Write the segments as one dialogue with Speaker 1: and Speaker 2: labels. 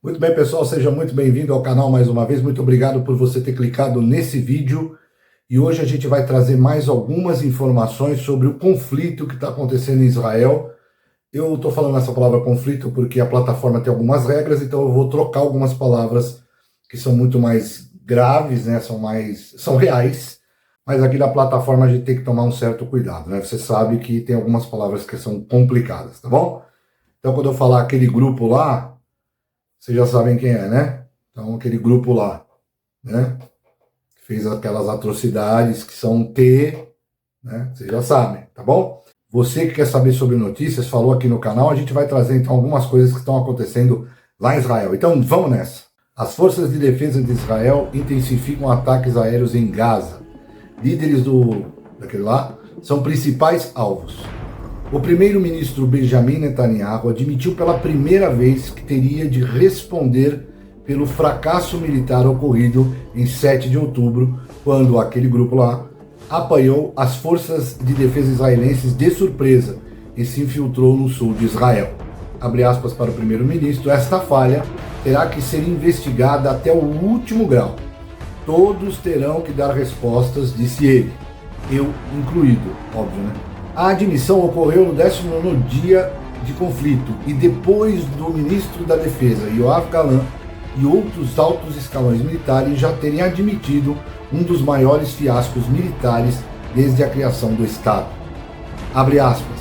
Speaker 1: Muito bem, pessoal, seja muito bem-vindo ao canal mais uma vez. Muito obrigado por você ter clicado nesse vídeo. E hoje a gente vai trazer mais algumas informações sobre o conflito que está acontecendo em Israel. Eu estou falando essa palavra conflito porque a plataforma tem algumas regras, então eu vou trocar algumas palavras que são muito mais graves, né? São reais, mas aqui na plataforma a gente tem que tomar um certo cuidado, né? Você sabe que tem algumas palavras que são complicadas, tá bom? Então quando eu falar aquele grupo lá, vocês já sabem quem é, né? Então, aquele grupo lá, né? Que fez aquelas atrocidades que são T, né? Vocês já sabem, tá bom? Você que quer saber sobre notícias, falou aqui no canal, a gente vai trazer então algumas coisas que estão acontecendo lá em Israel. Então, vamos nessa. As forças de defesa de Israel intensificam ataques aéreos em Gaza. Líderes daquele lá são principais alvos. O primeiro-ministro Benjamin Netanyahu admitiu pela primeira vez que teria de responder pelo fracasso militar ocorrido em 7 de outubro, quando aquele grupo lá apanhou as forças de defesa israelenses de surpresa e se infiltrou no sul de Israel. Abre aspas para o primeiro-ministro, esta falha terá que ser investigada até o último grau. Todos terão que dar respostas, disse ele. Eu incluído, óbvio, né? A admissão ocorreu no 19º dia de conflito e depois do ministro da Defesa, Yoav Gallant, e outros altos escalões militares já terem admitido um dos maiores fiascos militares desde a criação do Estado. Abre aspas,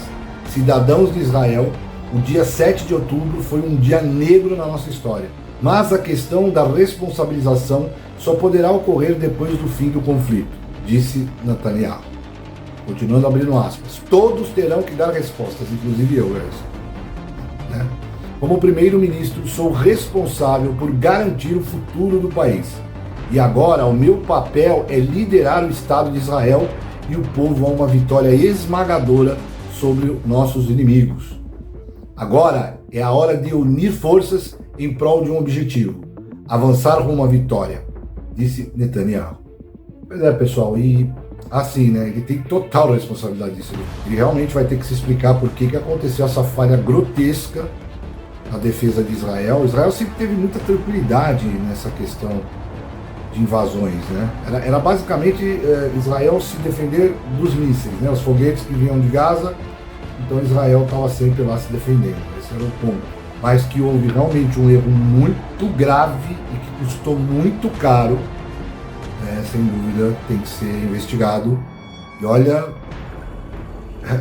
Speaker 1: cidadãos de Israel, o dia 7 de outubro foi um dia negro na nossa história, mas a questão da responsabilização só poderá ocorrer depois do fim do conflito, disse Netanyahu. Continuando abrindo aspas, todos terão que dar respostas, inclusive eu, né? Como primeiro-ministro, sou responsável por garantir o futuro do país. E agora, o meu papel é liderar o Estado de Israel e o povo a uma vitória esmagadora sobre nossos inimigos. Agora é a hora de unir forças em prol de um objetivo, avançar rumo à vitória, disse Netanyahu. Pois é, pessoal, e assim, né, ele tem total responsabilidade disso. Ele realmente vai ter que se explicar por que aconteceu essa falha grotesca na defesa de Israel. Israel sempre teve muita tranquilidade nessa questão de invasões, né? Era basicamente Israel se defender dos mísseis, né? Os foguetes que vinham de Gaza, então Israel estava sempre lá se defendendo. Esse era o ponto. Mas que houve realmente um erro muito grave e que custou muito caro. Sem dúvida, tem que ser investigado. E olha,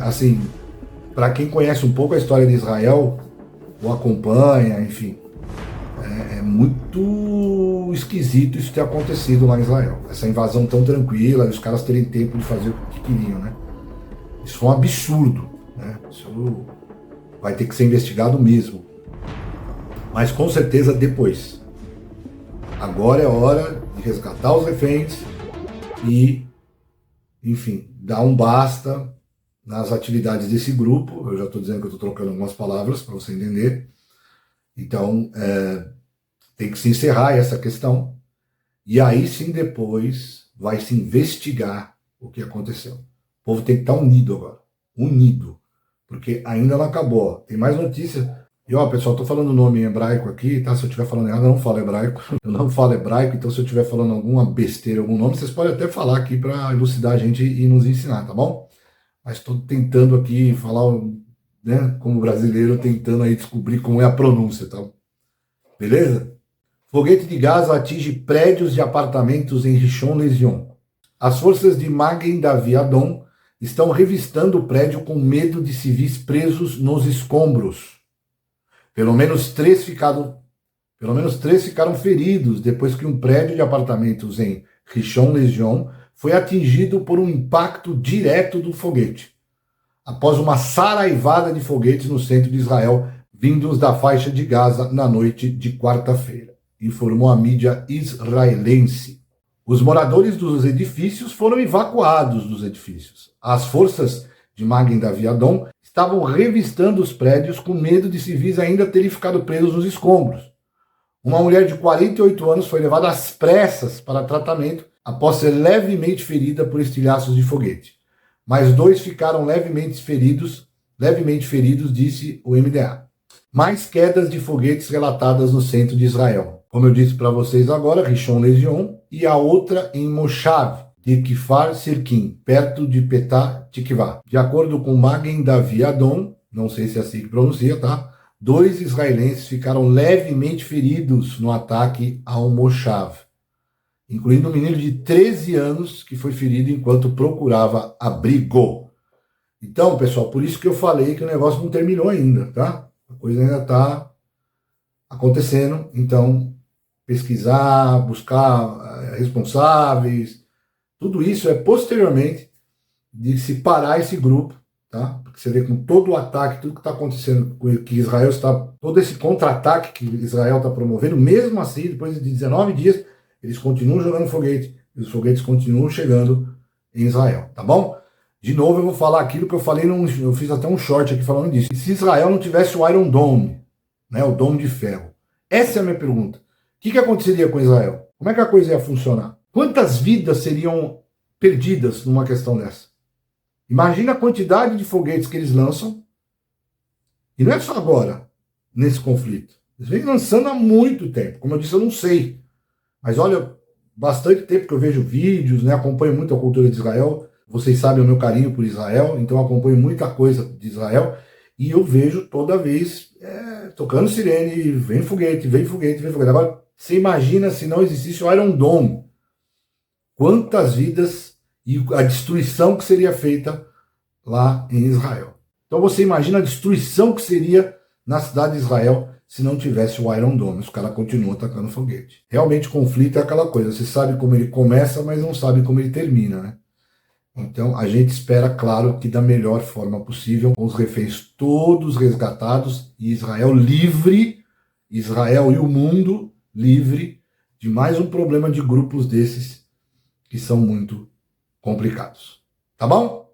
Speaker 1: assim, para quem conhece um pouco a história de Israel, ou acompanha, enfim, é muito esquisito isso ter acontecido lá em Israel. Essa invasão tão tranquila, e os caras terem tempo de fazer o que queriam, né? Isso foi um absurdo, né? Isso vai ter que ser investigado mesmo. Mas com certeza depois. Agora é hora de resgatar os reféns e, enfim, dar um basta nas atividades desse grupo. Eu já estou dizendo que eu estou trocando algumas palavras para você entender. Então, tem que se encerrar essa questão. E aí sim, depois, vai se investigar o que aconteceu. O povo tem que estar unido agora. Unido. Porque ainda não acabou. Tem mais notícias. E ó, pessoal, tô falando o nome em hebraico aqui, tá? Se eu estiver falando errado, eu não falo hebraico. Eu não falo hebraico, então se eu estiver falando alguma besteira, algum nome, vocês podem até falar aqui para elucidar a gente e nos ensinar, tá bom? Mas estou tentando aqui falar, né, como brasileiro, tentando aí descobrir como é a pronúncia, tá? Beleza? Foguete de Gaza atinge prédios de apartamentos em Rishon LeZion. As forças de Magen David Adom estão revistando o prédio com medo de civis presos nos escombros. Pelo menos três ficaram feridos depois que um prédio de apartamentos em Rishon LeZion foi atingido por um impacto direto do foguete, após uma saraivada de foguetes no centro de Israel, vindos da faixa de Gaza na noite de quarta-feira, informou a mídia israelense. Os moradores dos edifícios foram evacuados dos edifícios. As forças de Magen David Adom estavam revistando os prédios com medo de civis ainda terem ficado presos nos escombros. Uma mulher de 48 anos foi levada às pressas para tratamento após ser levemente ferida por estilhaços de foguete. Mais 2 ficaram levemente feridos, disse o MDA. Mais quedas de foguetes relatadas no centro de Israel. Como eu disse para vocês agora, Rishon Lezion, e a outra em Moshav, de Kfar Sirkin, perto de Petah Tikvah. De acordo com Magen Davi Adom, não sei se é assim que pronuncia, tá? 2 israelenses ficaram levemente feridos no ataque ao Moshav, incluindo um menino de 13 anos que foi ferido enquanto procurava abrigo. Então, pessoal, por isso que eu falei que o negócio não terminou ainda, tá? A coisa ainda está acontecendo, então pesquisar, buscar responsáveis, tudo isso é posteriormente de se parar esse grupo, tá? Porque você vê com todo o ataque, tudo que está acontecendo, que Israel está, todo esse contra-ataque que Israel está promovendo, mesmo assim, depois de 19 dias, eles continuam jogando foguete, e os foguetes continuam chegando em Israel, tá bom? De novo eu vou falar aquilo que eu falei, eu fiz até um short aqui falando disso. E se Israel não tivesse o Iron Dome, né, o Dome de Ferro? Essa é a minha pergunta. O que aconteceria com Israel? Como é que a coisa ia funcionar? Quantas vidas seriam perdidas numa questão dessa? Imagina a quantidade de foguetes que eles lançam, e não é só agora, nesse conflito. Eles vêm lançando há muito tempo. Como eu disse, eu não sei. Mas olha, bastante tempo que eu vejo vídeos, né, acompanho muito a cultura de Israel. Vocês sabem o meu carinho por Israel, então eu acompanho muita coisa de Israel. E eu vejo toda vez tocando sirene, vem foguete, vem foguete, vem foguete. Agora, você imagina se não existisse o Iron Dome. Quantas vidas e a destruição que seria feita lá em Israel. Então você imagina a destruição que seria na cidade de Israel se não tivesse o Iron Dome. Os caras continuam atacando foguete. Realmente, conflito é aquela coisa. Você sabe como ele começa, mas não sabe como ele termina, né? Então, a gente espera, claro, que da melhor forma possível, com os reféns todos resgatados e Israel livre, Israel e o mundo livre de mais um problema de grupos desses que são muito complicados. Tá bom?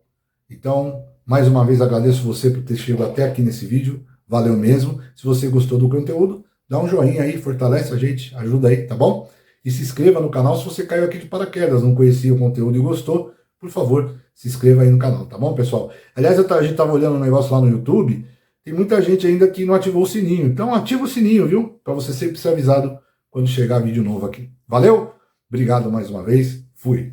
Speaker 1: Então, mais uma vez agradeço você por ter chegado até aqui nesse vídeo. Valeu mesmo. Se você gostou do conteúdo, dá um joinha aí, fortalece a gente, ajuda aí, tá bom? E se inscreva no canal se você caiu aqui de paraquedas, não conhecia o conteúdo e gostou. Por favor, se inscreva aí no canal, tá bom, pessoal? Aliás, a gente estava olhando um negócio lá no YouTube, tem muita gente ainda que não ativou o sininho. Então ativa o sininho, viu? Para você sempre ser avisado quando chegar vídeo novo aqui. Valeu? Obrigado mais uma vez. Fui.